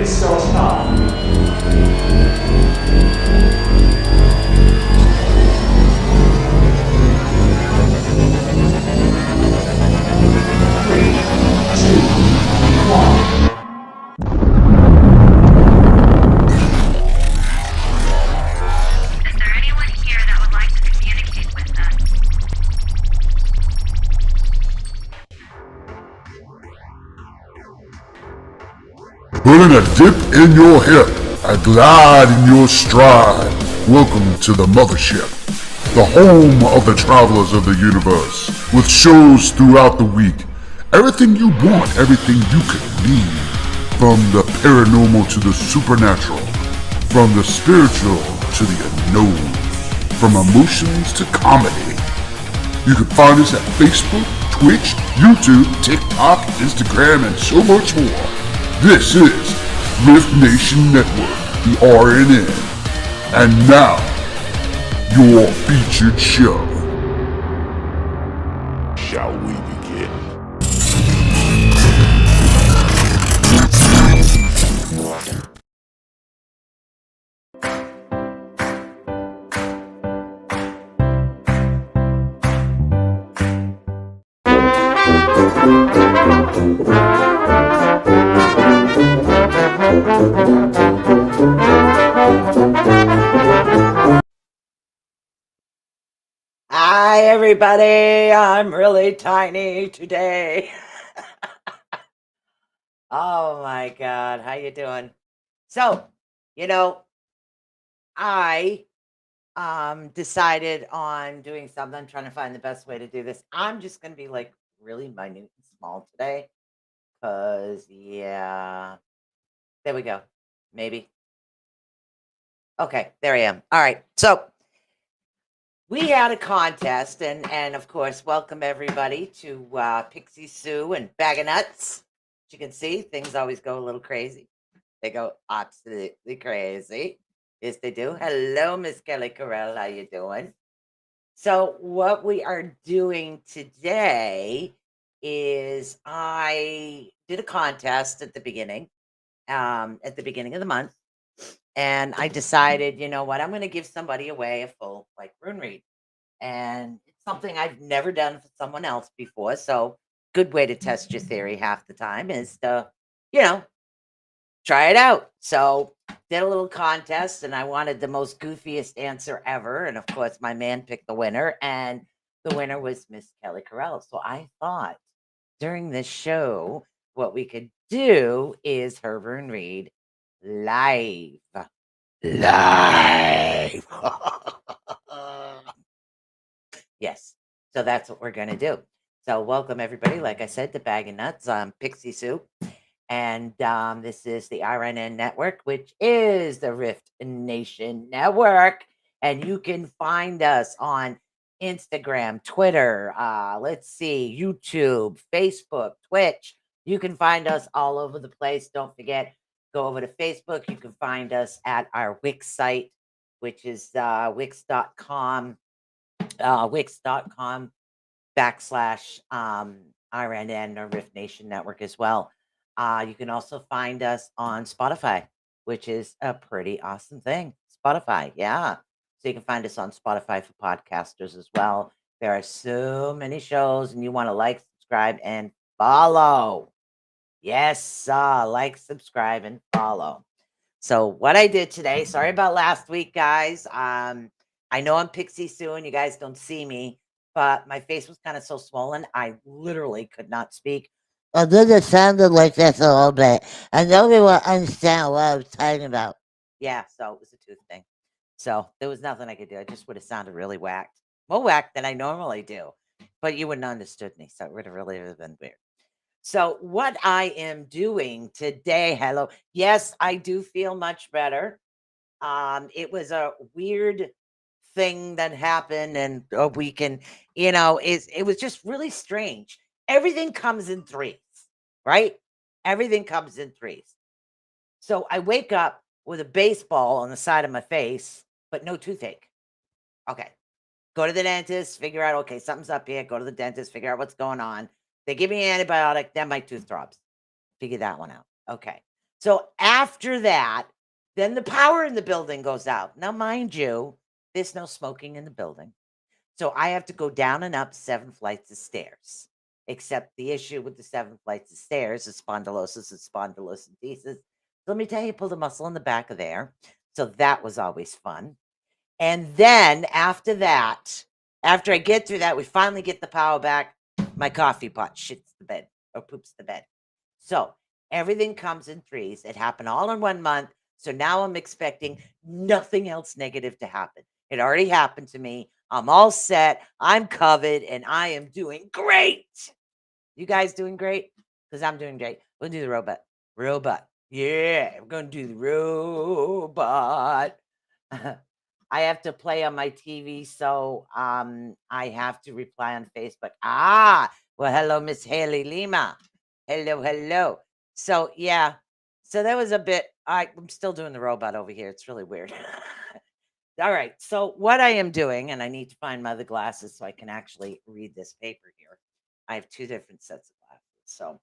is so strong. Three, two, one. Is there anyone here that would like to communicate with us? Putting a dip in your hip, a glide in your stride. Welcome to the mothership, the home of the travelers of the universe, with shows throughout the week. Everything you want, everything you could need. From the paranormal to the supernatural, from the spiritual to the unknown, from emotions to comedy. You can find us at Facebook, Twitch, YouTube, TikTok, Instagram, and so much more. This is Rift Nation Network, the RNN. And now, your featured show. Shall we begin? Hi, everybody. I'm really tiny today. Oh my God. How you doing? So, you know, I decided on doing something, trying to find the best way to do this. I'm just going to be like really minute and small today because, yeah, there we go. Maybe. Okay, there I am. All right. So, we had a contest, and of course, welcome everybody to Pixie Sue and Bag of Nuts. As you can see, things always go a little crazy. They go absolutely crazy. Yes, they do. Hello, Miss Kelly Carell. How you doing? So, what we are doing today is I did a contest at the beginning of the month, and I decided, you know what, I'm going to give somebody away a full like rune read, and it's something I've never done for someone else before. So, good way to test your theory half the time is to, you know, try it out. So, did a little contest, and I wanted the most goofiest answer ever. And of course, my man picked the winner, and the winner was Miss Kelly Carell. So, I thought during this show, what we could do is her rune read live. Live. Yes. So that's what we're going to do. So welcome everybody. Like I said, the Bag of Nuts. Pixie Soup. And this is the RNN Network, which is the Rift Nation Network. And you can find us on Instagram, Twitter, let's see, YouTube, Facebook, Twitch. You can find us all over the place. Don't forget, go over to Facebook. You can find us at our Wix site, which is wix.com wix.com/RNN or Rift Nation Network as well. You can also find us on Spotify, which is a pretty awesome thing. Spotify, yeah. So you can find us on Spotify for podcasters as well. There are so many shows, and you want to like, subscribe, and follow. Yes, like, subscribe, and follow. So what I did today, sorry about last week, guys. I know I'm Pixie Sue and you guys don't see me, but my face was kind of so swollen, I literally could not speak. Oh, then it sounded like this a little bit. And nobody will understand what I was talking about. Yeah, so it was a tooth thing. So there was nothing I could do. I just would have sounded really whacked. More whacked than I normally do. But you wouldn't have understood me. So it would have really been weird. So what I am doing today, hello. Yes, I do feel much better. It was a weird thing that happened, and we can, it was just really strange. Everything comes in threes, right? Everything comes in threes. So I wake up with a baseball on the side of my face, but no toothache. Okay. Go to the dentist, figure out, okay, something's up here. Go to the dentist, figure out what's going on. They give me an antibiotic, then my tooth drops. Figure that one out. Okay. So after that, then the power in the building goes out. Now, mind you, there's no smoking in the building. So I have to go down and up 7 flights of stairs. Except the issue with the 7 flights of stairs is spondylosis and spondylocentesis. Let me tell you, pull the muscle in the back of there. So that was always fun. And then after that, after I get through that, we finally get the power back. My coffee pot shits the bed or poops the bed. So everything comes in threes. It happened all in 1 month. So now I'm expecting nothing else negative to happen. It already happened to me. I'm all set. I'm covered and I am doing great. You guys doing great? Because I'm doing great. We'll do the robot. Robot. Yeah, we're going to do the robot. I have to play on my TV, so I have to reply on Facebook. Well, hello, Miss Haley Lima. Hello, hello. So yeah, so that was a bit. I'm still doing the robot over here. It's really weird. All right. So what I am doing, and I need to find my other glasses so I can actually read this paper here. I have 2 different sets of glasses. So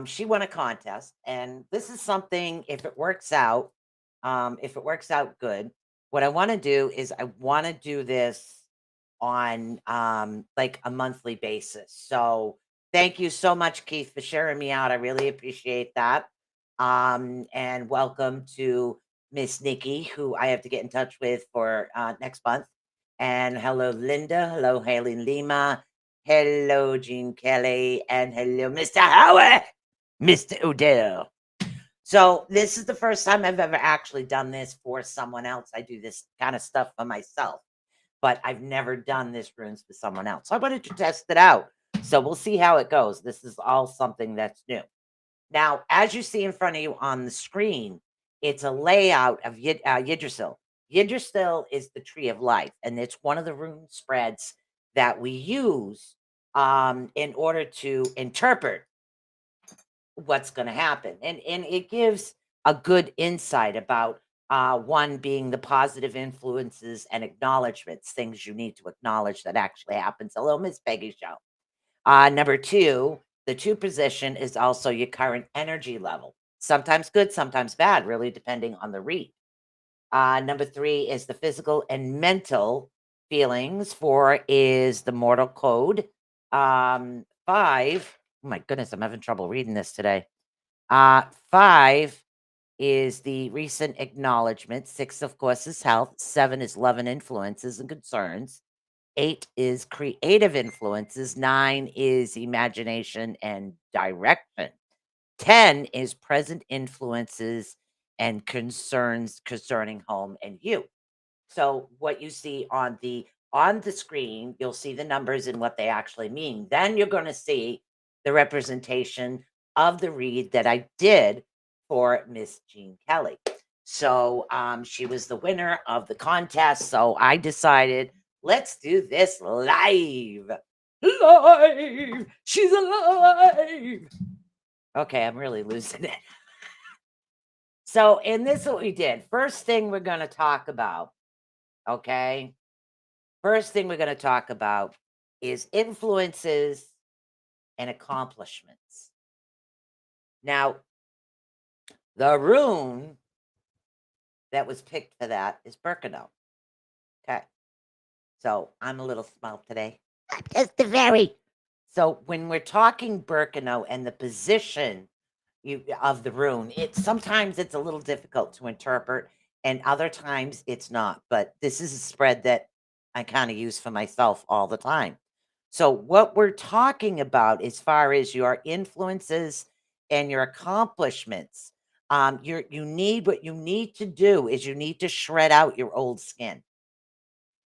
she won a contest, and this is something. If it works out good, what I want to do is I want to do this on like a monthly basis. So thank you so much, Keith, for sharing me out. I really appreciate that. And welcome to Miss Nikki, who I have to get in touch with for next month. And hello, Linda. Hello, Haley Lima. Hello, Jean Kelly. And hello, Mr. Howard. Mr. Odell. So this is the first time I've ever actually done this for someone else. I do this kind of stuff for myself, but I've never done this runes for someone else. So I wanted to test it out. So we'll see how it goes. This is all something that's new. Now, as you see in front of you on the screen, it's a layout of Yggdrasil. Yggdrasil is the tree of life, and it's one of the rune spreads that we use in order to interpret what's going to happen. And it gives a good insight about one being the positive influences and acknowledgments, things you need to acknowledge that actually happens. Hello, Miss Peggy Show. Number 2, the 2 position is also your current energy level. Sometimes good, sometimes bad, really depending on the read. Number 3 is the physical and mental feelings. 4 is the mortal code. 5, oh my goodness, I'm having trouble reading this today. 5 is the recent acknowledgement. 6, of course, is health. 7 is love and influences and concerns. 8 is creative influences. 9 is imagination and direction. 10 is present influences and concerns concerning home and you. So what you see on the screen, you'll see the numbers and what they actually mean. Then you're going to see the representation of the read that I did for Miss Jean Kelly. So she was the winner of the contest. So I decided, let's do this live. Live. She's alive. Okay, I'm really losing it. So, and this is what we did. First thing we're going to talk about, okay? First thing we're going to talk about is influences and accomplishments. Now, the rune that was picked for that is Birkenau. Okay. So I'm a little small today. I'm just a very. So when we're talking Birkenau and the position of the rune, sometimes it's a little difficult to interpret, and other times it's not. But this is a spread that I kind of use for myself all the time. So what we're talking about as far as your influences and your accomplishments, you need what you need to do is you need to shred out your old skin.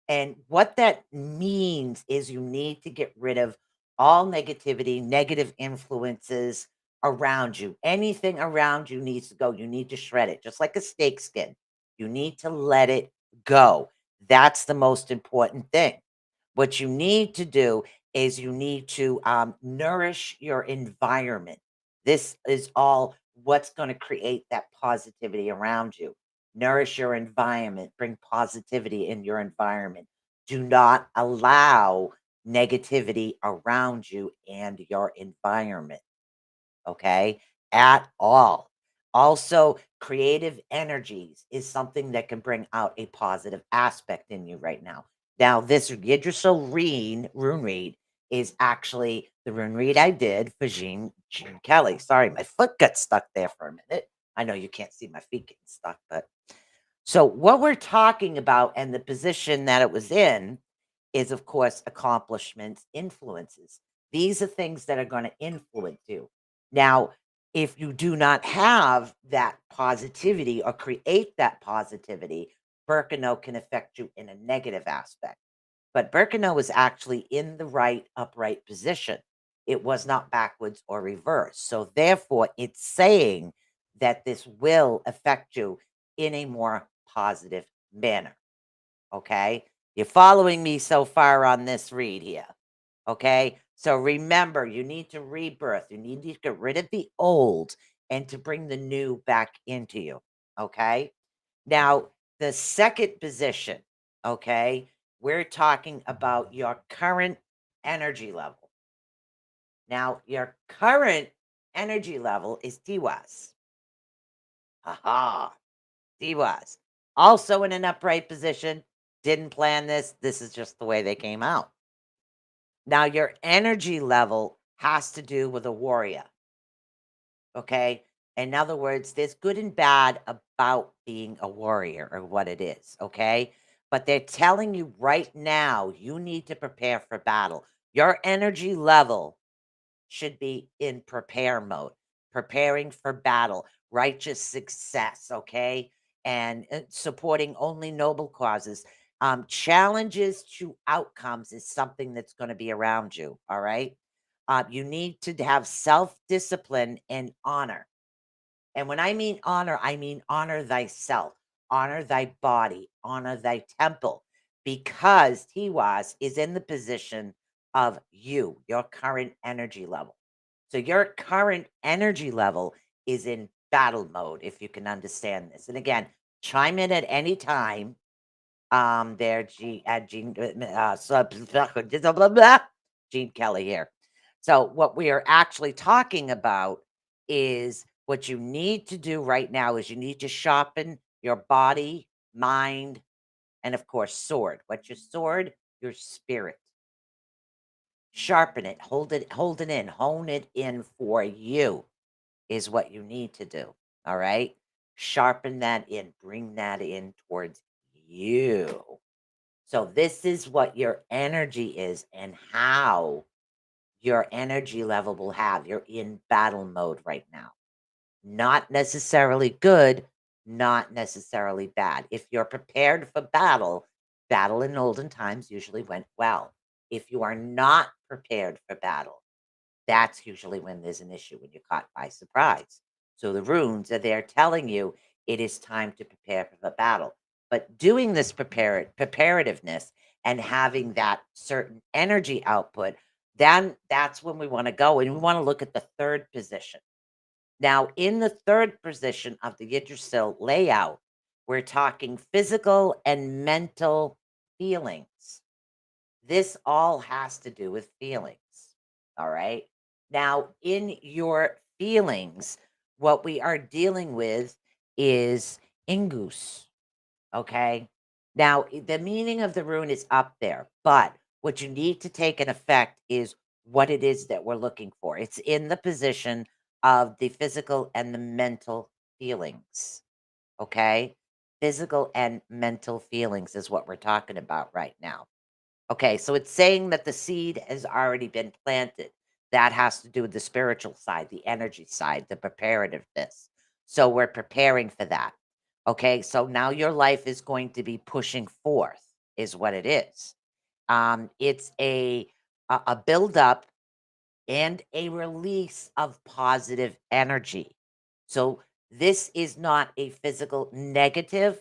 And what that means is you need to get rid of all negativity, negative influences around you. Anything around you needs to go. You need to shred it, just like a steak skin. You need to let it go. That's the most important thing. What you need to do is you need to nourish your environment. This is all what's going to create that positivity around you. Nourish your environment, bring positivity in your environment. Do not allow negativity around you and your environment. Okay, at all. Also, creative energies is something that can bring out a positive aspect in you right now. Now, this Yggdrasil rune read is actually the rune read I did for Jean Kelly. Sorry, my foot got stuck there for a minute. I know you can't see my feet getting stuck, but so what we're talking about and the position that it was in is, of course, accomplishments, influences. These are things that are going to influence you. Now, if you do not have that positivity or create that positivity, Birkenau can affect you in a negative aspect. But Birkenau was actually in the right upright position. It was not backwards or reverse. So therefore, it's saying that this will affect you in a more positive manner. Okay. You're following me so far on this read here. Okay. So remember, you need to rebirth. You need to get rid of the old and to bring the new back into you. Okay. Now, the second position, okay, we're talking about your current energy level. Now, your current energy level is TWAS. Aha, TWAS. Also in an upright position. Didn't plan this. This is just the way they came out. Now, your energy level has to do with a warrior. Okay. In other words, there's good and bad about being a warrior or what it is. Okay. But they're telling you right now, you need to prepare for battle. Your energy level should be in prepare mode, preparing for battle, righteous success. Okay. And supporting only noble causes. Challenges to outcomes is something that's going to be around you. All right. You need to have self discipline and honor. And when I mean honor thyself, honor thy body, honor thy temple, because Tiwas is in the position of you, your current energy level. So your current energy level is in battle mode, if you can understand this. And again, chime in at any time. There, Gene, blah, blah, blah, Gene Kelly here. So what we are actually talking about is what you need to do right now is you need to sharpen your body, mind, and of course, sword. What's your sword? Your spirit. Sharpen it, hold it in, hone it in for you is what you need to do. All right. Sharpen that in, bring that in towards you. So this is what your energy is and how your energy level will have. You're in battle mode right now. Not necessarily good, not necessarily bad. If you're prepared for battle, battle in olden times usually went well. If you are not prepared for battle, that's usually when there's an issue, when you're caught by surprise. So the runes are there telling you it is time to prepare for the battle. But doing this preparativeness and having that certain energy output, then that's when we want to go. And we want to look at the third position. Now, in the third position of the Yggdrasil layout, we're talking physical and mental feelings. This all has to do with feelings. All right. Now, in your feelings, what we are dealing with is Ingus. Okay. Now, the meaning of the rune is up there, but what you need to take an effect is what it is that we're looking for. It's in the position of the physical and the mental feelings. Okay. Physical and mental feelings is what we're talking about right now. Okay, so it's saying that the seed has already been planted. That has to do with the spiritual side, the energy side, the preparativeness. So we're preparing for that. Okay, so now your life is going to be pushing forth, is what it is. It's a build up and a release of positive energy. So this is not a physical negative.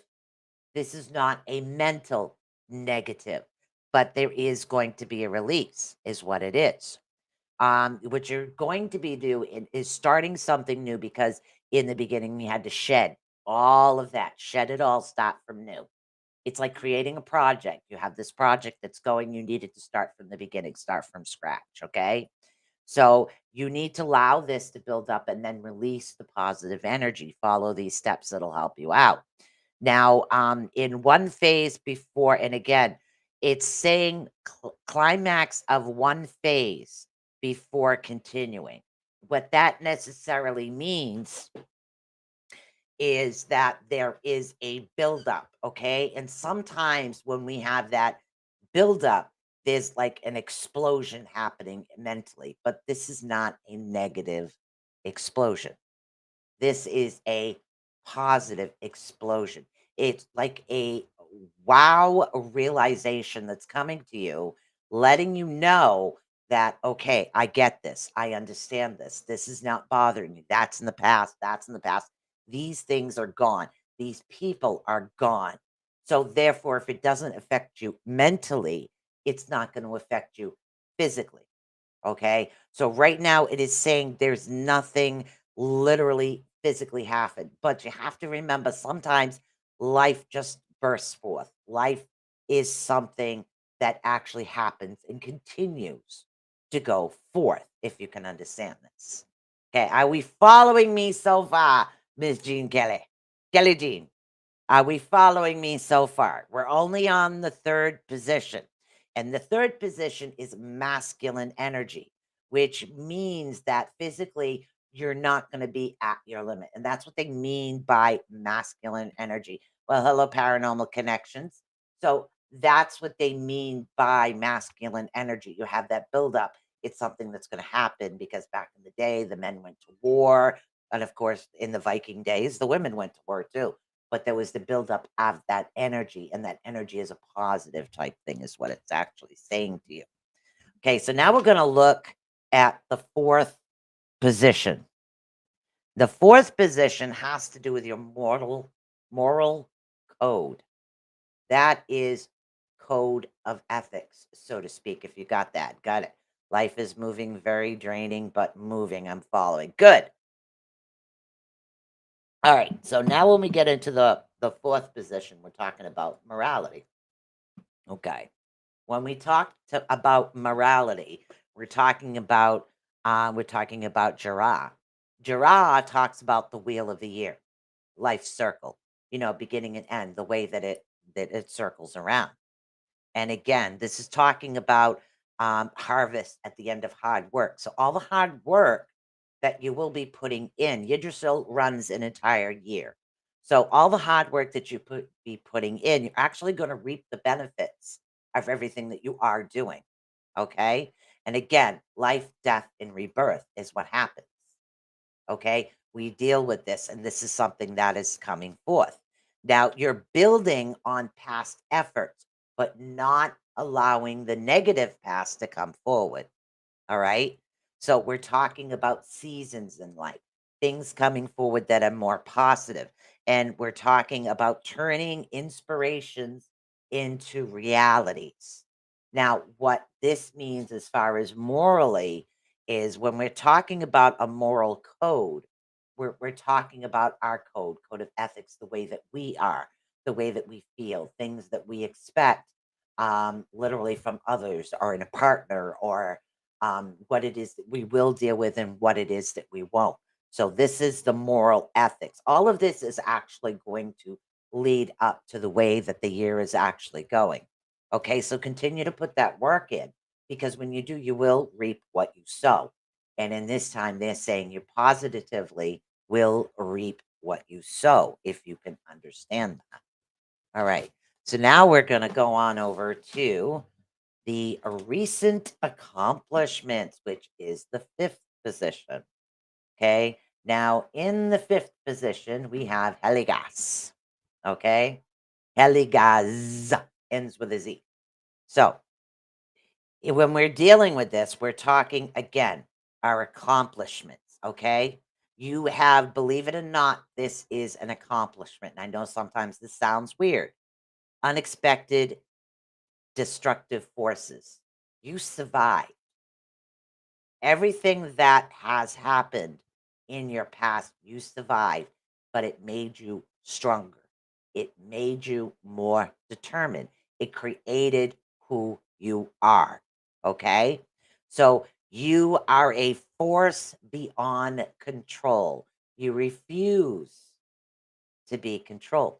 This is not a mental negative, but there is going to be a release, is what it is. What you're going to be doing is starting something new because in the beginning we had to shed all of that, shed it all, start from new. It's like creating a project. You have this project that's going, you need it to start from the beginning, start from scratch. Okay. So you need to allow this to build up and then release the positive energy. Follow these steps that'll help you out. Now, in one phase before, and again, it's saying climax of one phase before continuing. What that necessarily means is that there is a buildup, okay? And sometimes when we have that buildup, there's like an explosion happening mentally, but this is not a negative explosion. This is a positive explosion. It's like a wow realization that's coming to you, letting you know that, okay, I get this. I understand this. This is not bothering me. That's in the past. That's in the past. These things are gone. These people are gone. So, therefore, if it doesn't affect you mentally, it's not going to affect you physically. Okay. So right now it is saying there's nothing literally physically happen. But you have to remember sometimes life just bursts forth. Life is something that actually happens and continues to go forth, if you can understand this. Okay. Are we following me so far, Miss Jean Kelly? Kelly Jean. Are we following me so far? We're only on the third position. And the third position is masculine energy, which means that physically you're not going to be at your limit. And that's what they mean by masculine energy. Well, hello, paranormal connections. So that's what they mean by masculine energy. You have that buildup. It's something that's going to happen because back in the day, the men went to war. And of course, in the Viking days, the women went to war too, but there was the buildup of that energy, and that energy is a positive type thing, is what it's actually saying to you. Okay, so now we're going to look at the fourth position. The fourth position has to do with your moral code. That is code of ethics, so to speak, if you got that. Got it. Life is moving, very draining, but moving. I'm following. Good. All right. So now when we get into the fourth position, we're talking about morality. Okay. When we about morality, we're talking about Jirah. Jirah talks about the wheel of the year, life circle, beginning and end, the way that it circles around. And again, this is talking about harvest at the end of hard work. So all the hard work that you will be putting in, Yggdrasil runs an entire year. So all the hard work that you be putting in, you're actually going to reap the benefits of everything that you are doing. Okay. And again, life, death, and rebirth is what happens. Okay. We deal with this, and this is something that is coming forth. Now, you're building on past efforts, but not allowing the negative past to come forward. All right. So, we're talking about seasons in life, things coming forward that are more positive. And we're talking about turning inspirations into realities. Now, what this means as far as morally is when we're talking about a moral code, we're talking about our code of ethics, the way that we are, the way that we feel, things that we expect literally from others or in a partner, or what it is that we will deal with and what it is that we won't. So, this is the moral ethics. All of this is actually going to lead up to the way that the year is actually going. Okay, so continue to put that work in, because when you do, you will reap what you sow. And in this time, they're saying you positively will reap what you sow, if you can understand that. All right. So now we're going to go on over to the recent accomplishments, which is the fifth position. Okay. Now, in the fifth position, we have Heligas. Okay. Heligas ends with a Z. So, when we're dealing with this, we're talking again, our accomplishments. Okay. You have, believe it or not, this is an accomplishment. And I know sometimes this sounds weird. Unexpected destructive forces. You survived. Everything that has happened in your past, you survived, but it made you stronger. It made you more determined. It created who you are. Okay. So You are a force beyond control. You refuse to be controlled.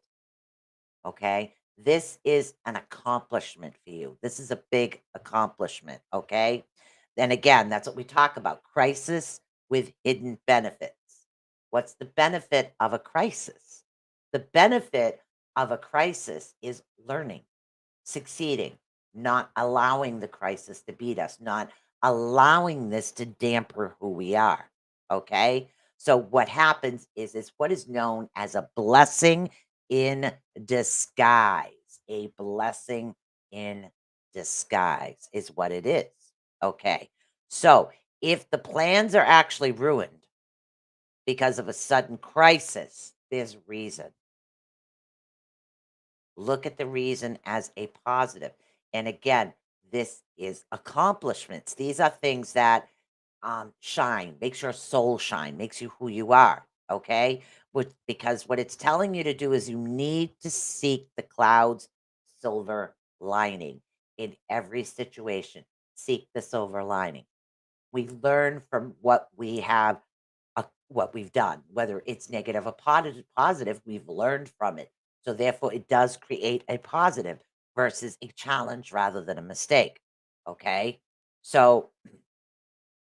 Okay. This is an accomplishment for you. This is a big accomplishment. Okay. And again, that's what we talk about, crisis with hidden benefits. What's the benefit of a crisis? The benefit of a crisis is learning, succeeding, not allowing the crisis to beat us, not allowing this to damper who we are. Okay. So what happens is what is known as a blessing in disguise. A blessing in disguise is what it is. Okay. So if the plans are actually ruined because of a sudden crisis, there's reason. Look at the reason as a positive. And again, this is accomplishments. These are things that shine, makes your soul shine, makes you who you are. Okay. Because what it's telling you to do is you need to seek the cloud's silver lining in every situation. Seek the silver lining. We learn from what we've done, whether it's negative or positive, we've learned from it. So therefore, it does create a positive versus a challenge rather than a mistake. Okay. So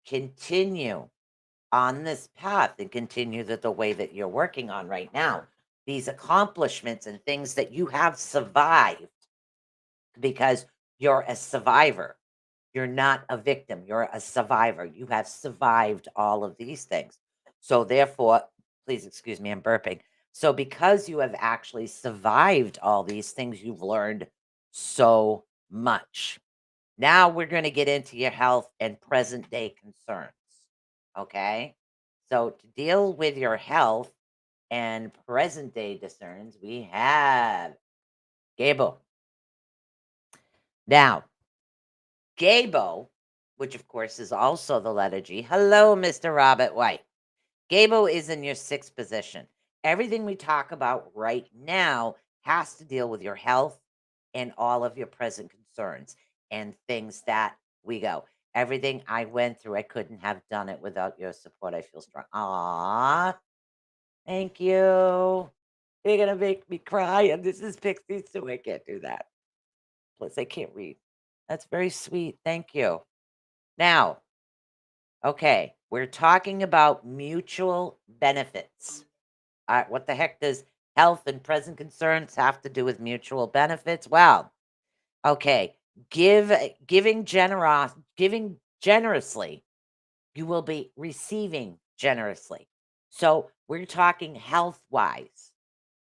continue on this path and continue the way that you're working on right now. These accomplishments and things that you have survived because you're a survivor. You're not a victim. You're a survivor. You have survived all of these things. So, therefore, please excuse me, I'm burping. So, because you have actually survived all these things, you've learned so much. Now, we're going to get into your health and present day concerns. Okay. So, to deal with your health and present day concerns, we have Gable. Now, Gable, which of course is also the letter G. Hello, Mr. Robert White. Gable is in your sixth position. Everything we talk about right now has to deal with your health and all of your present concerns and things that we go. Everything I went through, I couldn't have done it without your support. I feel strong. Ah, thank you. You're gonna make me cry, and this is Pixie, so I can't do that. Plus, I can't read. That's very sweet. Thank you. Now, okay, we're talking about mutual benefits. What the heck does health and present concerns have to do with mutual benefits? Well, okay, giving generously, you will be receiving generously. So we're talking health wise,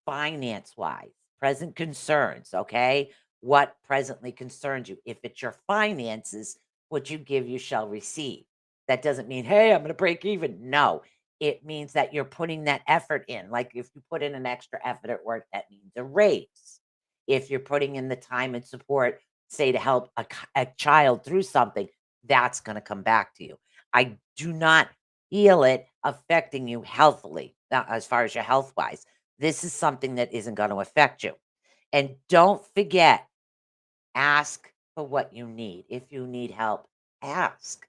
finance wise, present concerns, okay? What presently concerns you? If it's your finances, what you give, you shall receive. That doesn't mean, hey, I'm going to break even. No, it means that you're putting that effort in. Like if you put in an extra effort at work, that means a raise. If you're putting in the time and support, say to help a child through something, that's going to come back to you. I do not feel it affecting you healthily, as far as your health wise. This is something that isn't going to affect you. And don't forget, ask for what you need. If you need help, ask.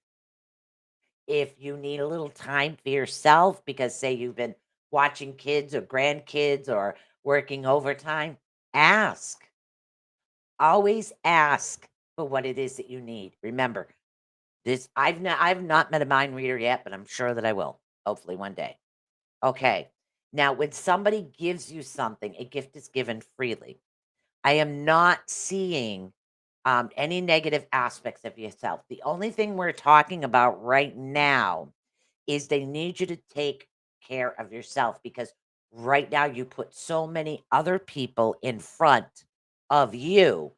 If you need a little time for yourself, because say you've been watching kids or grandkids or working overtime, ask. Always ask for what it is that you need. Remember, this I've not met a mind reader yet, but I'm sure that I will. Hopefully one day. Okay. Now, when somebody gives you something, a gift is given freely. I am not seeing any negative aspects of yourself. The only thing we're talking about right now is they need you to take care of yourself because right now you put so many other people in front of you.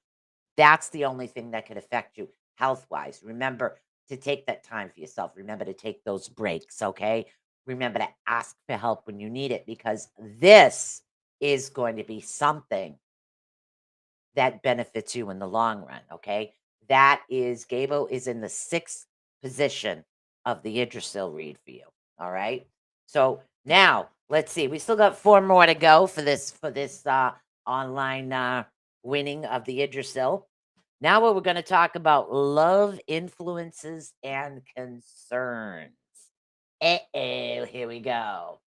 That's the only thing that could affect you health wise. Remember to take that time for yourself. Remember to take those breaks. Okay. Remember to ask for help when you need it because this is going to be something that benefits you in the long run. Okay. That is, Gabo is in the sixth position of the Idrisil read for you. All right. So now let's see. We still got four more to go for this online winning of the Idrisil. Now, what we're going to talk about love, influences, and concerns. Here we go.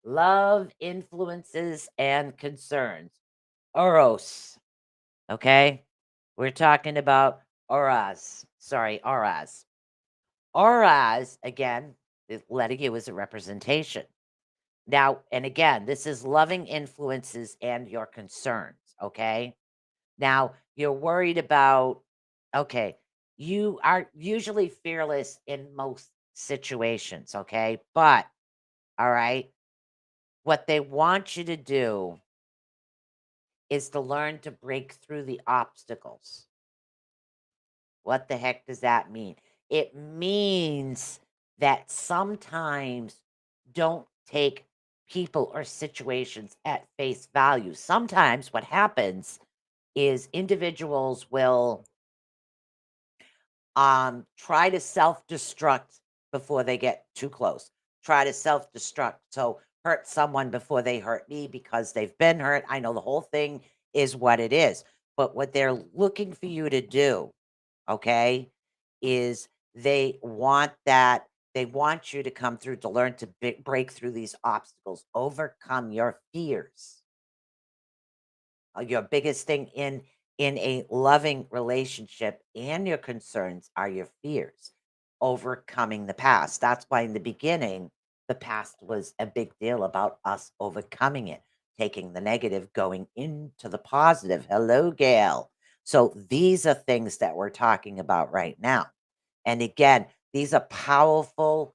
Love, influences, and concerns. Eros. Okay. We're talking about auras. Sorry, auras. Auras, again, the letter U is a representation. Now, and again, this is loving influences and your concerns. Okay. Now, you're worried about, okay, you are usually fearless in most situations. Okay. But, all right, what they want you to do is to learn to break through the obstacles. What the heck does that mean? It means that sometimes don't take people or situations at face value. Sometimes what happens is individuals will try to self-destruct before they get too close. Try to self-destruct. So hurt someone before they hurt me because they've been hurt. I know the whole thing is what it is. But what they're looking for you to do, okay, is they want you to come through to learn to break through these obstacles, overcome your fears. Your biggest thing in a loving relationship and your concerns are your fears, overcoming the past. That's why in the beginning, the past was a big deal about us overcoming it, taking the negative, going into the positive. Hello, Gail. So these are things that we're talking about right now. And again, these are powerful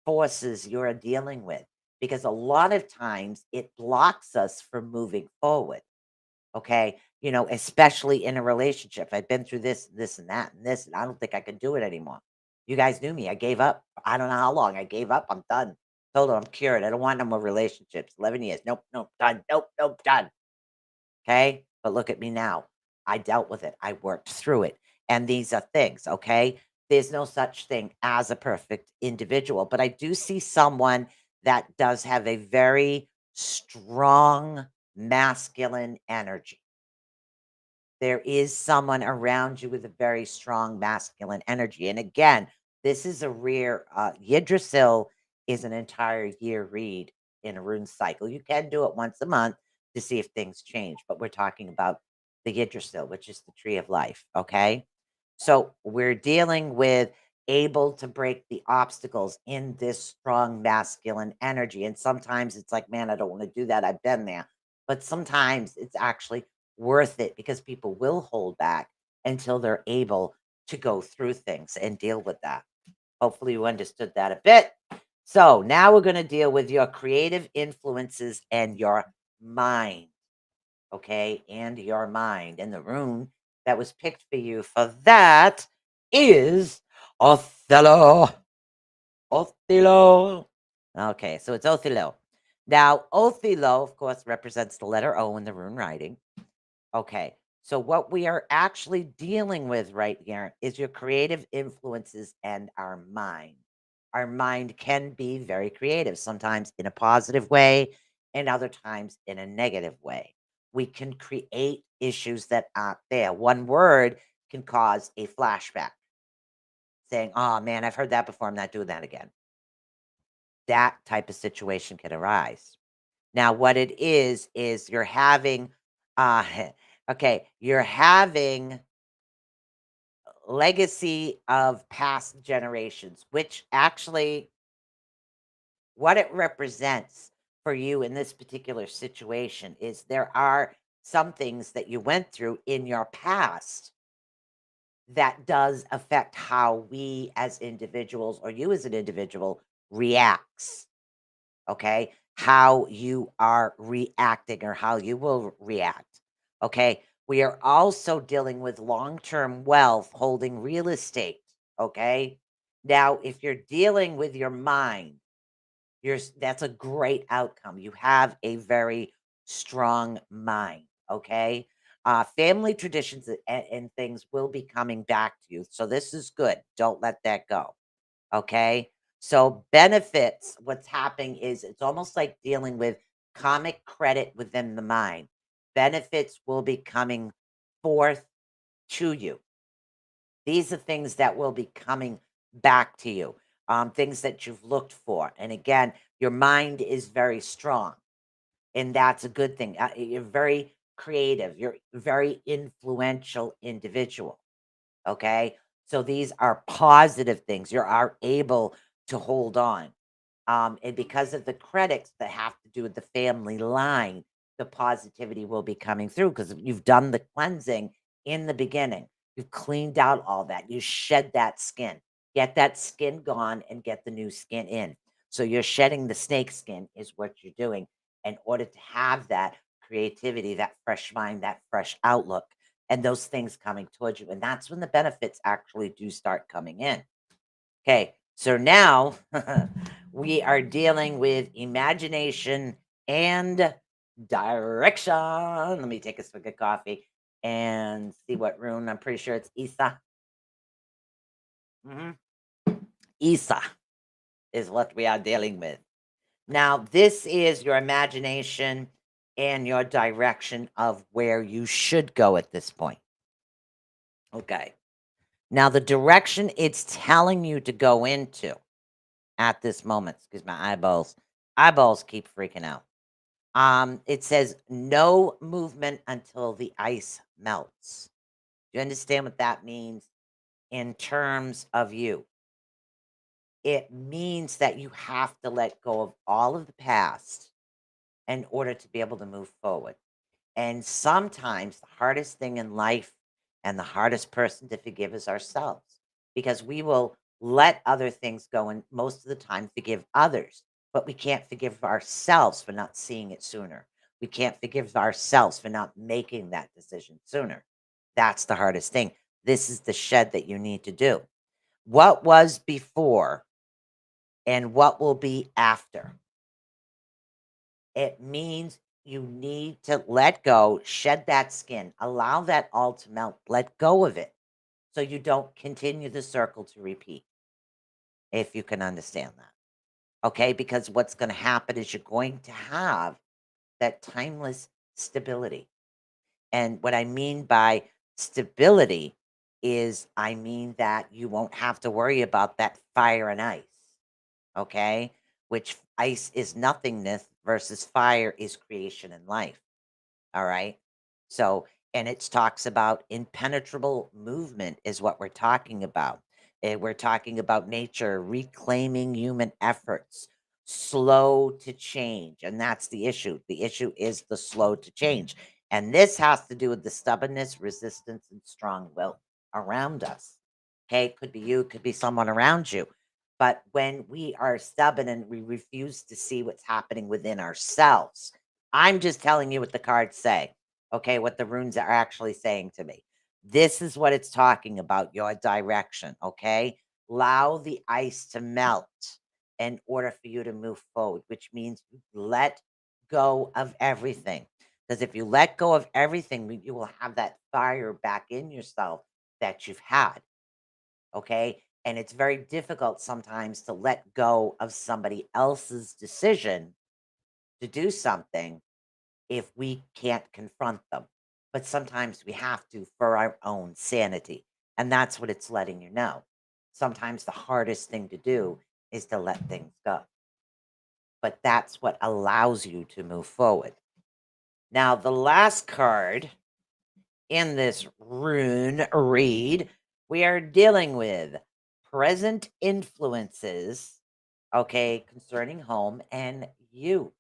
forces you're dealing with because a lot of times it blocks us from moving forward. Okay. Especially in a relationship. I've been through this, and that, and this, and I don't think I can do it anymore. You guys knew me. I gave up. I don't know how long. I gave up. I'm done. Told her I'm cured. I don't want no more relationships. 11 years. Nope, nope, done. Nope, nope, done. Okay. But look at me now. I dealt with it. I worked through it. And these are things. Okay. There's no such thing as a perfect individual. But I do see someone that does have a very strong masculine energy. There is someone around you with a very strong masculine energy. And again, this is a rare Yggdrasil is an entire year read in a rune cycle. You can do it once a month to see if things change, but we're talking about the Yggdrasil, which is the tree of life. Okay. So we're dealing with able to break the obstacles in this strong masculine energy. And sometimes it's like, man, I don't want to do that. I've been there. But sometimes it's actually worth it because people will hold back until they're able to go through things and deal with that. Hopefully, you understood that a bit. So, now we're going to deal with your creative influences and your mind. Okay. And your mind. And the rune that was picked for you for that is Othello. Othello. Okay. So, it's Othello. Now, Othello, of course, represents the letter O in the rune writing. Okay. So what we are actually dealing with right here is your creative influences and our mind. Our mind can be very creative, sometimes in a positive way and other times in a negative way. We can create issues that aren't there. One word can cause a flashback saying, oh man, I've heard that before. I'm not doing that again. That type of situation can arise. Now, what it is you're having, uh, okay, you're having legacy of past generations, which actually what it represents for you in this particular situation is there are some things that you went through in your past that does affect how we as individuals or you as an individual reacts. Okay, how you are reacting or how you will react. Okay, we are also dealing with long term wealth holding real estate. Okay, now if you're dealing with your mind, that's a great outcome. You have a very strong mind. Okay, family traditions and things will be coming back to you. So this is good. Don't let that go. Okay. So benefits, what's happening is it's almost like dealing with comic credit within the mind. Benefits will be coming forth to you. These are things that will be coming back to you, things that you've looked for. And again, your mind is very strong, and that's a good thing. You're very creative, you're a very influential individual. Okay. So these are positive things. You are able to hold on. And because of the credits that have to do with the family line, the positivity will be coming through because you've done the cleansing in the beginning. You've cleaned out all that. You shed that skin. Get that skin gone and get the new skin in. So you're shedding the snake skin, is what you're doing in order to have that creativity, that fresh mind, that fresh outlook, and those things coming towards you. And that's when the benefits actually do start coming in. Okay, so now we are dealing with imagination and direction. Let me take a swig of coffee and see what rune. I'm pretty sure it's Isa. hmm Isa is what we are dealing with. Now, this is your imagination and your direction of where you should go at this point. Okay. Now, the direction it's telling you to go into at this moment, excuse my eyeballs keep freaking out. It says no movement until the ice melts. Do you understand what that means in terms of you? It means that you have to let go of all of the past in order to be able to move forward. And sometimes the hardest thing in life and the hardest person to forgive is ourselves because we will let other things go and most of the time forgive others, but we can't forgive ourselves for not seeing it sooner. We can't forgive ourselves for not making that decision sooner. That's the hardest thing. This is the shed that you need to do. What was before and what will be after? It means you need to let go, shed that skin, allow that all to melt, let go of it so you don't continue the circle to repeat, if you can understand that. Okay, because what's going to happen is you're going to have that timeless stability. And what I mean by stability is I mean that you won't have to worry about that fire and ice. Okay, which ice is nothingness versus fire is creation and life. All right. So, and it talks about impenetrable movement, is what we're talking about. We're talking about nature reclaiming human efforts, slow to change. And that's the issue. The issue is the slow to change. And this has to do with the stubbornness, resistance, and strong will around us. Okay. It could be you, it could be someone around you. But when we are stubborn and we refuse to see what's happening within ourselves, I'm just telling you what the cards say, okay, what the runes are actually saying to me. This is what it's talking about, your direction, okay? Allow the ice to melt in order for you to move forward, which means let go of everything. Because if you let go of everything, you will have that fire back in yourself that you've had, okay? And it's very difficult sometimes to let go of somebody else's decision to do something if we can't confront them. But sometimes we have to for our own sanity. And that's what it's letting you know. Sometimes the hardest thing to do is to let things go. But that's what allows you to move forward. Now, the last card in this rune read, we are dealing with present influences, okay, concerning home and you.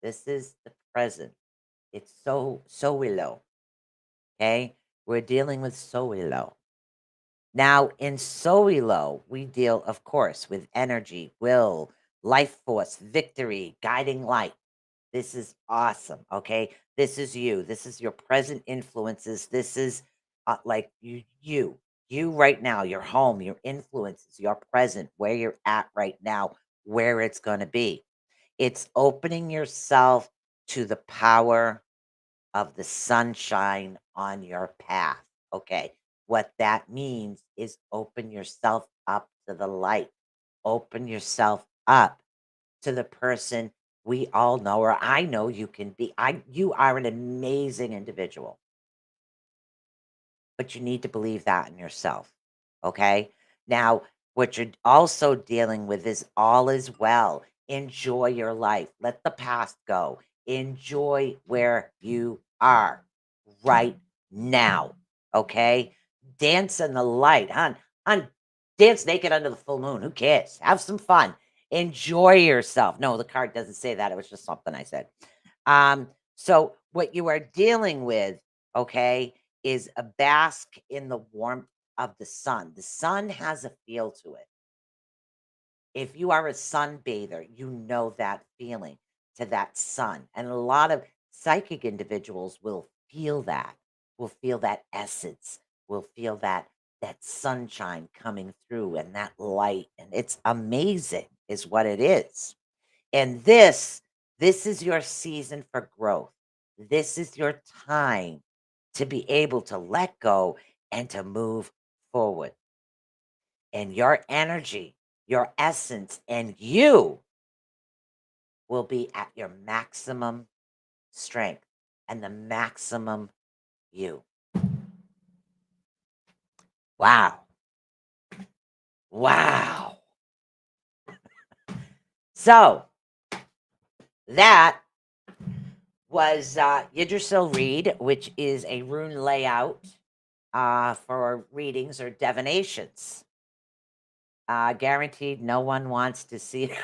This is the present. It's so willow. Okay. We're dealing with Sowilo. Now, in Sowilo, we deal, of course, with energy, will, life force, victory, guiding light. This is awesome. Okay. This is you. This is your present influences. This is like you right now, your home, your influences, your present, where you're at right now, where it's going to be. It's opening yourself to the power of the sunshine on your path. Okay. What that means is open yourself up to the light. Open yourself up to the person we all know, or I know you can be. You are an amazing individual. but you need to believe that in yourself. Okay. Now, what you're also dealing with is all is well. Enjoy your life. Let the past go. Enjoy where you are right now. Okay. Dance in the light, hon. Dance naked under the full moon. Who cares? Have some fun. Enjoy yourself. No, the card doesn't say that. It was just something I said. So what you are dealing with, okay, is a bask in the warmth of the sun. The sun has a feel to it. If you are a sunbather, you know that feeling to that sun. And a lot of psychic individuals will feel that essence, will feel that sunshine coming through and that light. And it's amazing, is what it is. And this is your season for growth. This is your time to be able to let go and to move forward. And your energy, your essence, and you will be at your maximum strength and the maximum you. Wow. Wow. So that was Yggdrasil Read, which is a rune layout for readings or divinations. Guaranteed no one wants to see it.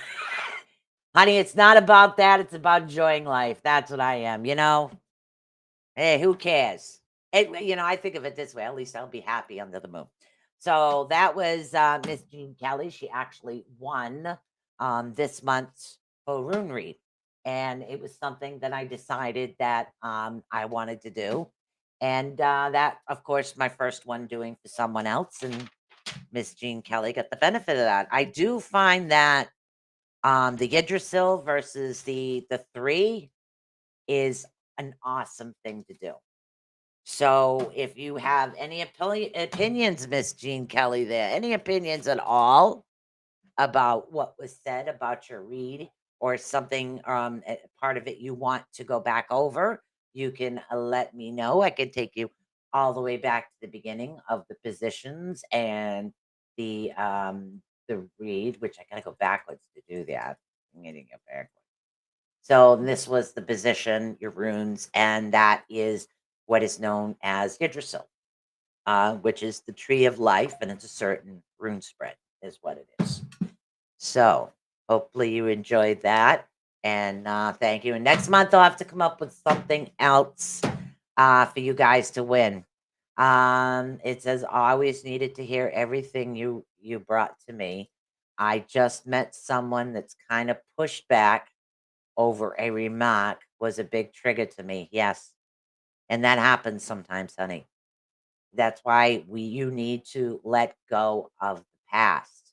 Honey, it's not about that. It's about enjoying life. That's what I am, you know? Hey, who cares? I think of it this way. At least I'll be happy under the moon. So that was Miss Jean Kelly. She actually won this month's full rune read. And it was something that I decided that I wanted to do. And that, of course, my first one doing for someone else. And Miss Jean Kelly got the benefit of that. I do find that the Yggdrasil versus the three is an awesome thing to do. So if you have any opinions, Miss Jean Kelly, there, any opinions at all about what was said about your read or something, part of it you want to go back over, you can let me know. I can take you all the way back to the beginning of the positions and the read, which I gotta go backwards to do that. I'm getting it backwards. So this was the position, your runes, and that is what is known as Yggdrasil, which is the tree of life, and it's a certain rune spread, is what it is. So hopefully you enjoyed that, and thank you. And next month I'll have to come up with something else for you guys to win. It says always needed to hear everything you brought to me. I just met someone that's kind of pushed back over a remark was a big trigger to me. Yes. And that happens sometimes, honey. That's why you need to let go of the past.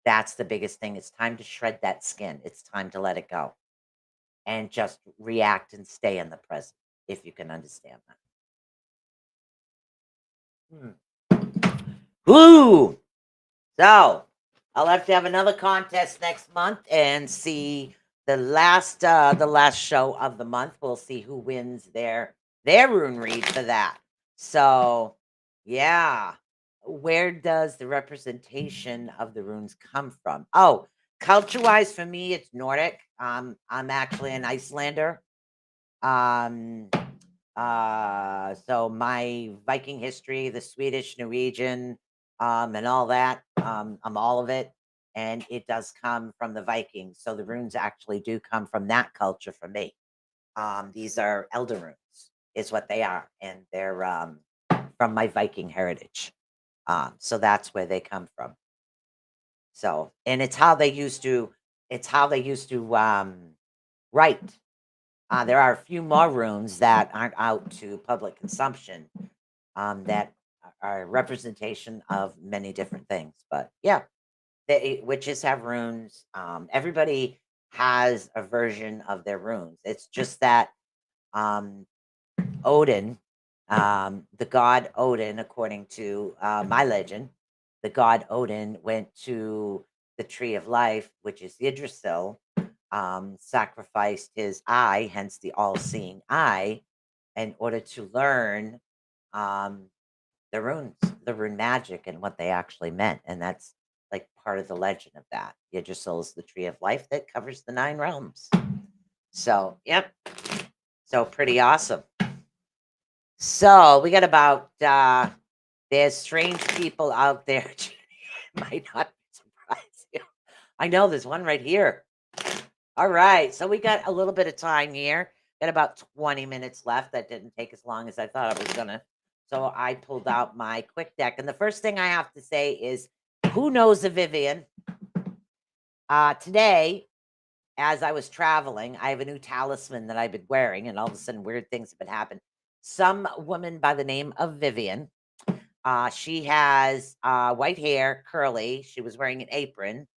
That's the biggest thing. It's time to shred that skin. It's time to let it go and just react and stay in the present, if you can understand that. Woo! So I'll have to have another contest next month and see the last show of the month. We'll see who wins their rune read for that. So yeah. Where does the representation of the runes come from? Oh, culture wise for me, it's Nordic. I'm actually an Icelander. Um so my Viking history, the Swedish, Norwegian, and all that, I'm all of it. And it does come from the Vikings. So the runes actually do come from that culture for me. These are elder runes, is what they are. And they're from my Viking heritage. So that's where they come from. So, and it's how they used to write. There are a few more runes that aren't out to public consumption that are a representation of many different things. But yeah, witches have runes. Everybody has a version of their runes. It's just that um, Odin, the god Odin, according to my legend, the god Odin went to the tree of life, which is Yggdrasil, sacrificed his eye, hence the all seeing eye, in order to learn um, the runes, the rune magic, and what they actually meant. And that's like part of the legend of that. Yggdrasil is the tree of life that covers the 9 realms. So, yep. So pretty awesome. So we got about there's strange people out there. Might not surprise you. I know there's one right here. All right, so we got a little bit of time here. Got about 20 minutes left. That didn't take as long as I thought it was gonna. So I pulled out my quick deck, and the first thing I have to say is, who knows a Vivian? Today, as I was traveling, I have a new talisman that I've been wearing, and all of a sudden, weird things have been happening. Some woman by the name of Vivian. She has white hair, curly. She was wearing an apron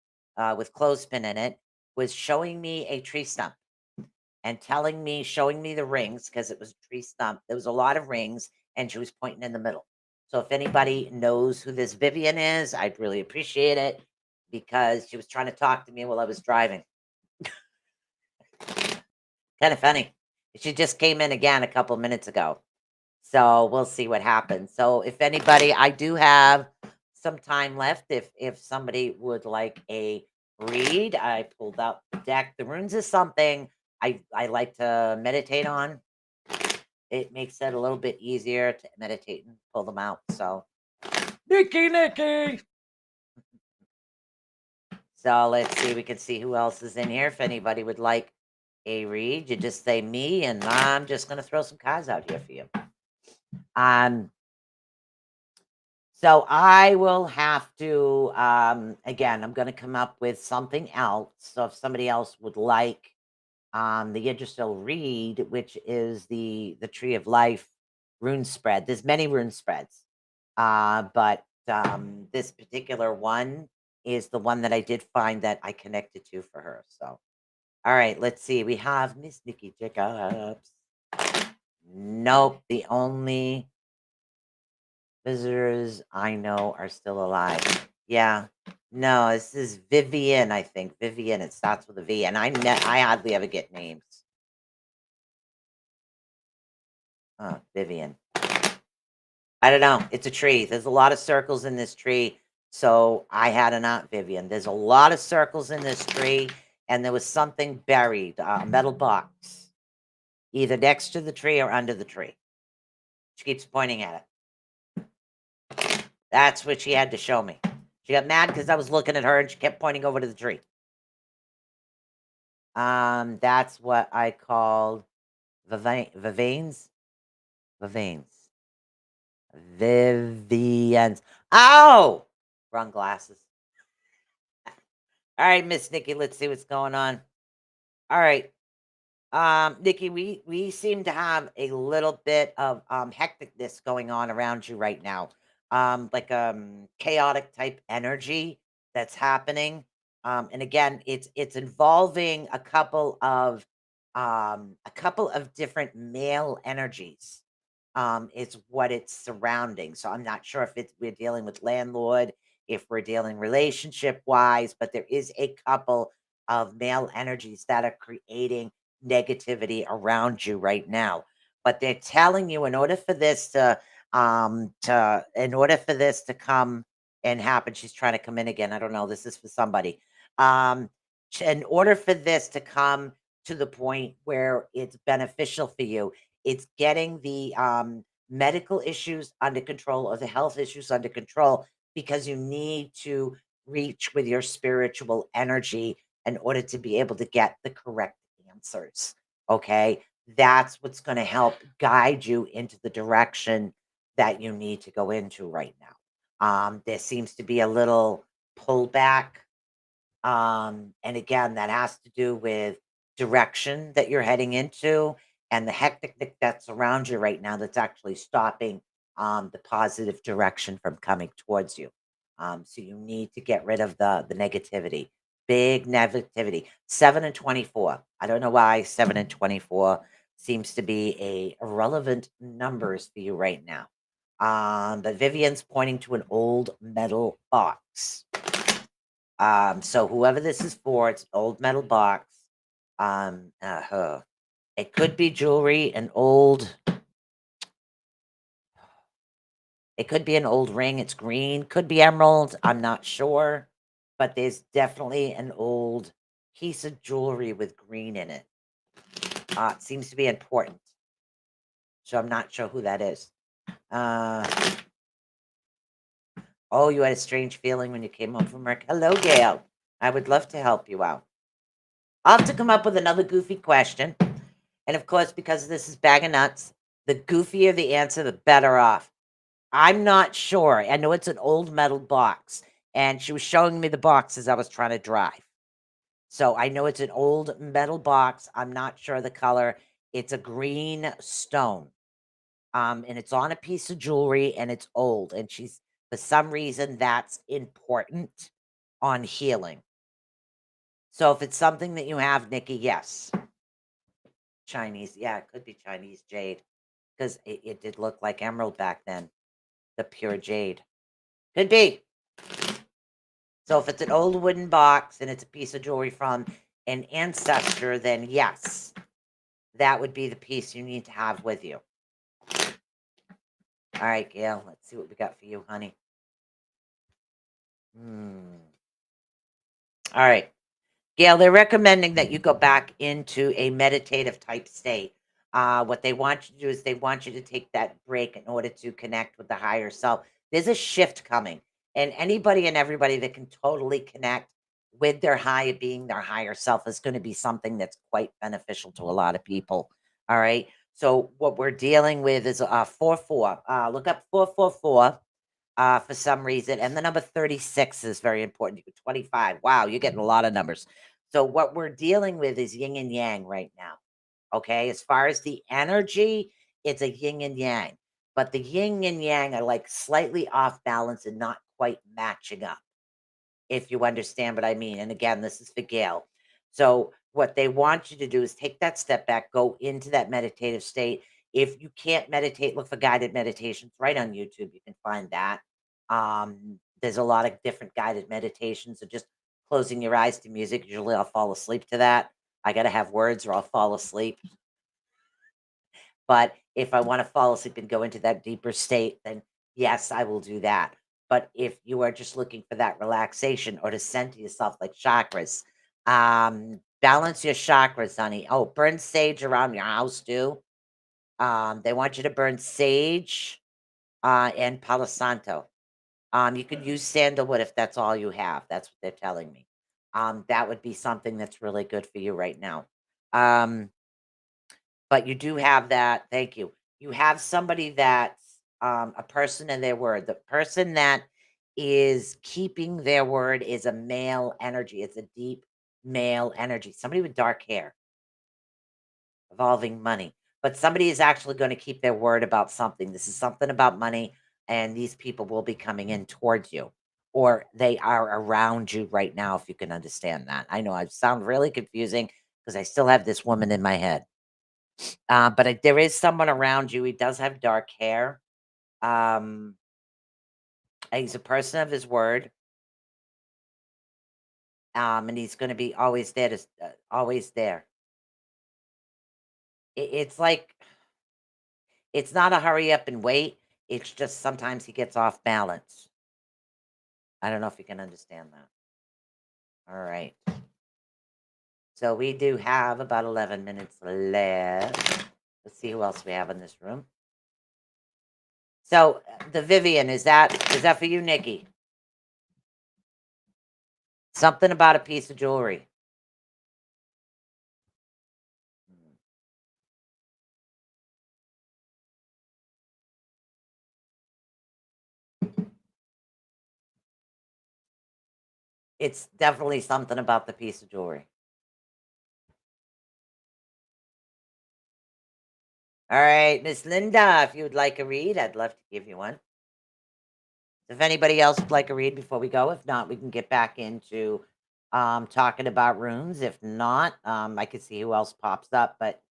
with clothespin in it. Was showing me a tree stump and showing me the rings because it was a tree stump. There was a lot of rings, and she was pointing in the middle. So if anybody knows who this Vivian is, I'd really appreciate it because she was trying to talk to me while I was driving. Kind of funny. She just came in again a couple minutes ago. So we'll see what happens. So if anybody, I do have some time left. If somebody would like a read, I pulled out the deck. The runes is something I like to meditate on. It makes it a little bit easier to meditate and pull them out. So Nikki. So let's see. We can see who else is in here. If anybody would like a read, you just say me, and I'm just gonna throw some cards out here for you. So I will have to again, I'm gonna come up with something else. So if somebody else would like the Yggdrasil read, which is the Tree of Life rune spread. There's many rune spreads. But this particular one is the one that I did find that I connected to for her. So all right, let's see. We have Miss Nikki Jacobs. Nope, the only visitors I know are still alive. Yeah. No, this is Vivian, I think. Vivian, it starts with a V, and I hardly ever get names. Vivian. I don't know. It's a tree. There's a lot of circles in this tree. So I had an Aunt Vivian. There's a lot of circles in this tree, and there was something buried, a metal box, either next to the tree or under the tree. She keeps pointing at it. That's what she had to show me. She got mad because I was looking at her and she kept pointing over to the tree. That's what I called Vivians. Vivians. Oh, wrong glasses. All right, Miss Nikki, let's see what's going on. All right. Nikki, we seem to have a little bit of hecticness going on around you right now. Like chaotic type energy that's happening. And again, it's involving a couple of different male energies. Is what it's surrounding. So I'm not sure if we're dealing with landlord, if we're dealing relationship wise, but there is a couple of male energies that are creating negativity around you right now. But they're telling you in order for this to come and happen, she's trying to come in again. I don't know. This is for somebody. Um, in order for this to come to the point where it's beneficial for you, it's getting the medical issues under control or the health issues under control because you need to reach with your spiritual energy in order to be able to get the correct answers. Okay. That's what's going to help guide you into the direction that you need to go into right now. There seems to be a little pullback. And again, that has to do with direction that you're heading into and the hectic that's around you right now that's actually stopping the positive direction from coming towards you. So you need to get rid of the negativity, big negativity. 7 and 24. I don't know why 7 and 24 seems to be a relevant numbers for you right now. But Vivian's pointing to an old metal box. So whoever this is for, it's an old metal box. It could be jewelry, an old It could be an old ring. It's green. Could be emerald. I'm not sure. But there's definitely an old piece of jewelry with green in it. It seems to be important. So I'm not sure who that is. Oh, you had a strange feeling when you came home from work. Hello, Gail. I would love to help you out. I'll have to come up with another goofy question. And of course, because this is Bag of Nuts, the goofier the answer, the better off. I'm not sure. I know it's an old metal box, and she was showing me the box as I was trying to drive. So I know it's an old metal box. I'm not sure the color. It's a green stone. And it's on a piece of jewelry and it's old. And she's, for some reason, that's important on healing. So if it's something that you have, Nikki, yes. Chinese, yeah, it could be Chinese jade because it did look like emerald back then, the pure jade. Could be. So if it's an old wooden box and it's a piece of jewelry from an ancestor, then yes, that would be the piece you need to have with you. All right, Gail, let's see what we got for you, honey. All right. Gail, they're recommending that you go back into a meditative type state. What they want you to do is they want you to take that break in order to connect with the higher self. There's a shift coming, and anybody and everybody that can totally connect with their higher being, their higher self, is going to be something that's quite beneficial to a lot of people. All right. So what we're dealing with is 4-4. Look up 444 for some reason. And the number 36 is very important. 25. Wow, you're getting a lot of numbers. So what we're dealing with is yin and yang right now. Okay. As far as the energy, it's a yin and yang. But the yin and yang are like slightly off balance and not quite matching up, if you understand what I mean. And again, this is for Gail. So what they want you to do is take that step back, go into that meditative state. If you can't meditate, look for guided meditations right on YouTube. You can find that. There's a lot of different guided meditations. So just closing your eyes to music. Usually I'll fall asleep to that. I got to have words or I'll fall asleep. But if I want to fall asleep and go into that deeper state, then yes, I will do that. But if you are just looking for that relaxation or to center yourself like chakras, balance your chakras, honey. Oh, burn sage around your house too. They want you to burn sage and Palo Santo. You could use sandalwood if that's all you have. That's what they're telling me. That would be something that's really good for you right now. But you do have that. Thank you. You have somebody that's a person in their word. The person that is keeping their word is a male energy. It's a deep male energy. Somebody with dark hair, involving money. But somebody is actually going to keep their word about something. This is something about money, and these people will be coming in towards you, or they are around you right now, if you can understand that. I know I sound really confusing because I still have this woman in my head. But there is someone around you. He does have dark hair. And he's a person of his word. And he's going to be always there. Always there. It's like it's not a hurry up and wait. It's just sometimes he gets off balance. I don't know if you can understand that. All right. So we do have about 11 minutes left. Let's see who else we have in this room. So the Vivian, is that for you, Nikki? Something about a piece of jewelry. It's definitely something about the piece of jewelry. All right, Miss Linda, if you would like a read, I'd love to give you one. If anybody else would like a read before we go, if not, we can get back into talking about runes. If not, I could see who else pops up. But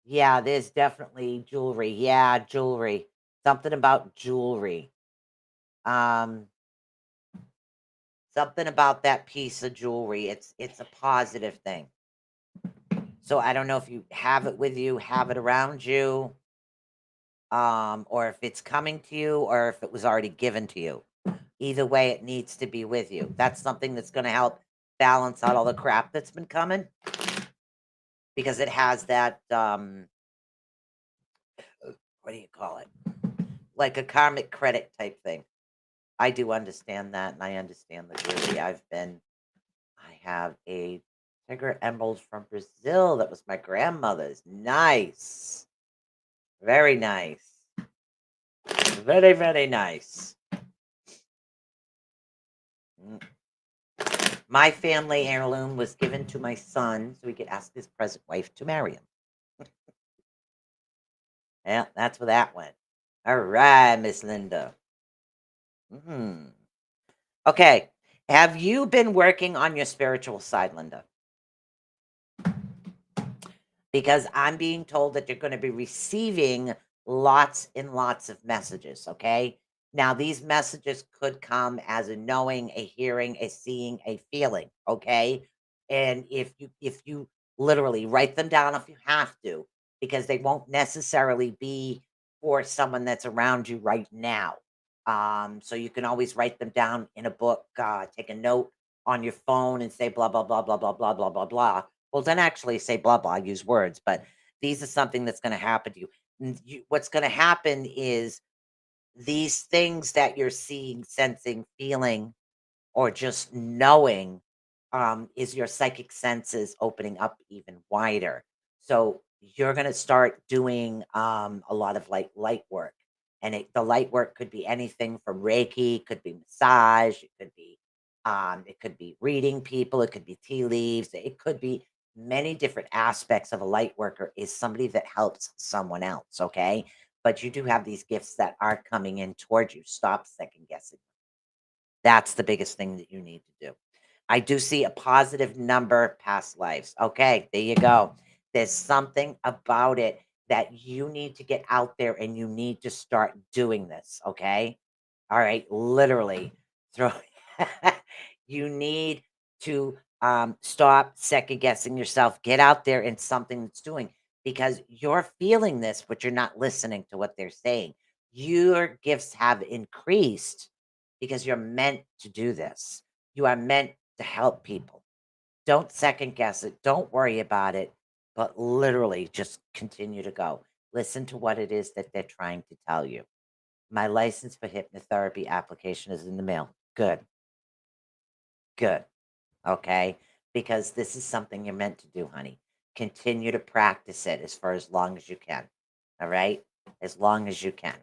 yeah, there's definitely jewelry. Yeah, jewelry. Something about jewelry. Something about that piece of jewelry. It's a positive thing. So I don't know if you have it with you, have it around you. or if it's coming to you, or if it was already given to you. Either way, it needs to be with you. That's something that's going to help balance out all the crap that's been coming, because it has that what do you call it? Like a karmic credit type thing. I do understand that, and I understand the journey. I have a Tiger Emerald from Brazil that was my grandmother's. Nice. Very nice. Very, very nice. Mm. My family heirloom was given to my son so he could ask his present wife to marry him. Yeah, that's where that went. All right, Miss Linda. Okay. Have you been working on your spiritual side, Linda? Because I'm being told that you're going to be receiving lots and lots of messages. Okay. Now, these messages could come as a knowing, a hearing, a seeing, a feeling. Okay. And if you literally write them down if you have to, because they won't necessarily be for someone that's around you right now. So you can always write them down in a book, take a note on your phone and say blah, blah, blah, blah, blah, blah, blah, blah, blah. Well, don't actually say blah, blah, use words, but these are something that's going to happen to you. What's going to happen is these things that you're seeing, sensing, feeling, or just knowing is your psychic senses opening up even wider. So you're going to start doing a lot of like light work. And the light work could be anything from Reiki, could be massage, it could be reading people, it could be tea leaves, it could be many different aspects of a light worker is somebody that helps someone else. Okay. But you do have these gifts that are coming in towards you. Stop second guessing. That's the biggest thing that you need to do. I do see a positive number, past lives. Okay, there you go. There's something about it that you need to get out there and you need to start doing this. Okay. All right. Literally throw, you need to stop second guessing yourself. Get out there in something that's doing, because you're feeling this, but you're not listening to what they're saying. Your gifts have increased because you're meant to do this. You are meant to help people. Don't second guess it. Don't worry about it, but literally just continue to go. Listen to what it is that they're trying to tell you. My license for hypnotherapy application is in the mail. Good. Good. Okay. Because this is something you're meant to do, honey. Continue to practice it as long as you can. All right. As long as you can.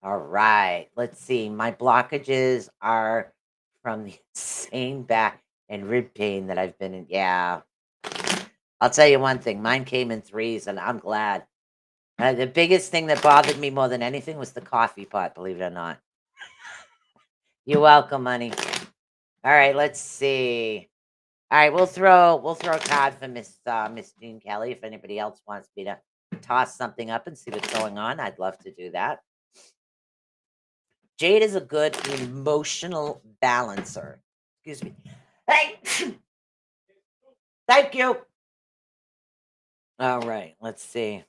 All right. Let's see. My blockages are from the insane back and rib pain that I've been in. Yeah. I'll tell you one thing. Mine came in threes, and I'm glad. The biggest thing that bothered me more than anything was the coffee pot, believe it or not. You're welcome, honey. All right. Let's see. All right. We'll throw a card for Miss Jean Kelly. If anybody else wants me to toss something up and see what's going on, I'd love to do that. Jade is a good emotional balancer. Excuse me. Hey, thank you. All right, let's see.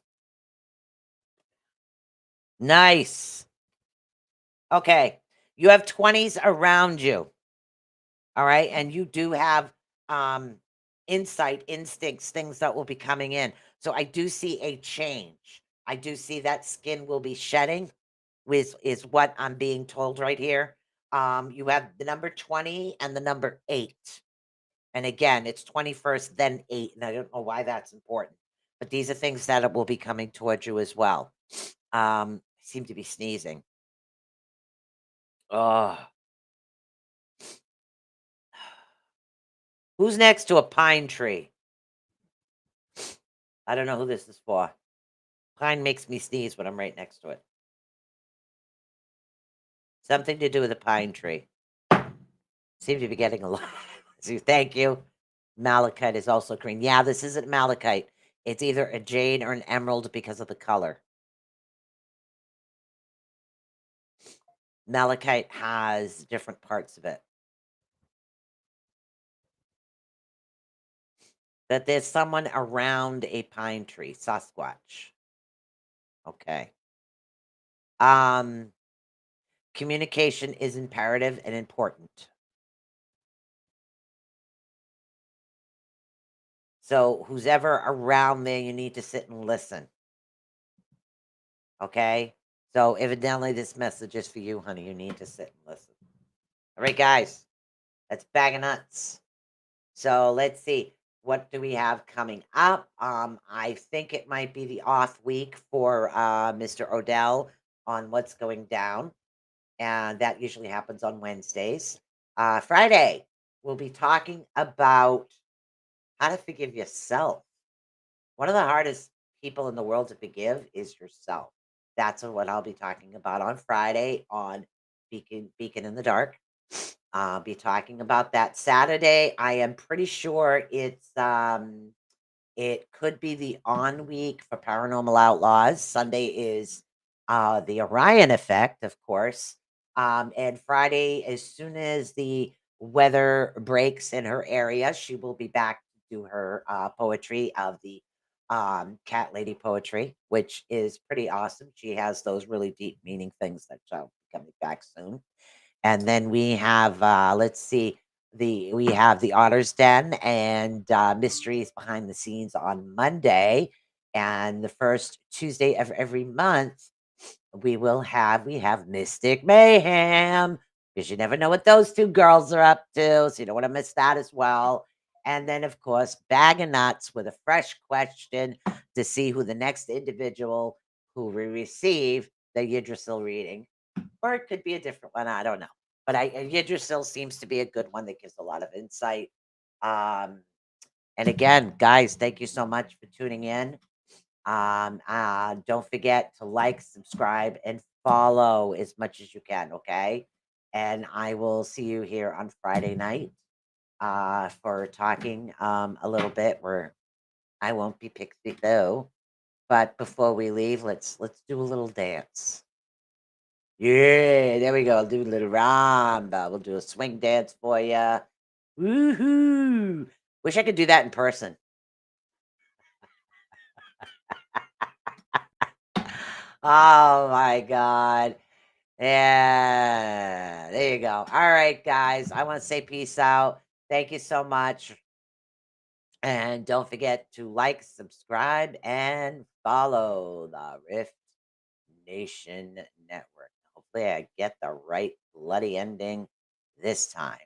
Nice. Okay, you have 20s around you. All right, and you do have um insight, instincts, things that will be coming in. So I do see a change. I do see that skin will be shedding, with is what I'm being told right here. You have the number 20 and the number 8. And again, it's 21st, then 8, and I don't know why that's important, but these are things that will be coming towards you as well. I seem to be sneezing. Oh, who's next to a pine tree? I don't know who this is for. Pine makes me sneeze when I'm right next to it. Something to do with a pine tree. Seem to be getting a lot. So thank you. Malachite is also green. Yeah, this isn't malachite. It's either a jade or an emerald because of the color. Malachite has different parts of it. That there's someone around a pine tree, Sasquatch. Okay. Communication is imperative and important. So who's ever around there, you need to sit and listen. Okay? So evidently this message is for you, honey. You need to sit and listen. All right, guys. That's Bag of Nuts. So let's see. What do we have coming up? I think it might be the off week for Mr. Odell on what's going down. And that usually happens on Wednesdays. Friday, we'll be talking about how to forgive yourself. One of the hardest people in the world to forgive is yourself. That's what I'll be talking about on Friday on Beacon in the Dark. I'll be talking about that Saturday. I am pretty sure it could be the on week for Paranormal Outlaws. Sunday is the Orion effect, of course. And Friday, as soon as the weather breaks in her area, she will be back to do her poetry of the cat lady poetry, which is pretty awesome. She has those really deep meaning things that shall be coming back soon. And then we have, let's see, we have the Otter's Den and Mysteries Behind the Scenes on Monday. And the first Tuesday of every month, we have Mystic Mayhem, because you never know what those two girls are up to. So you don't want to miss that as well. And then, of course, Bag of Nuts with a fresh question to see who the next individual who will receive the Yggdrasil reading, or it could be a different one. I don't know. But Yggdrasil seems to be a good one that gives a lot of insight. Um, and again, guys, thank you so much for tuning in. Don't forget to like, subscribe, and follow as much as you can, okay? And I will see you here on Friday night for talking a little bit where I won't be Pixie though. But before we leave, let's do a little dance. Yeah, there we go. I'll do a little rhamba. We'll do a swing dance for you. Woohoo! Wish I could do that in person. Oh my God. Yeah, there you go. All right, guys. I want to say peace out. Thank you so much. And don't forget to like, subscribe, and follow the Rift Nation Network. Hopefully, I get the right bloody ending this time.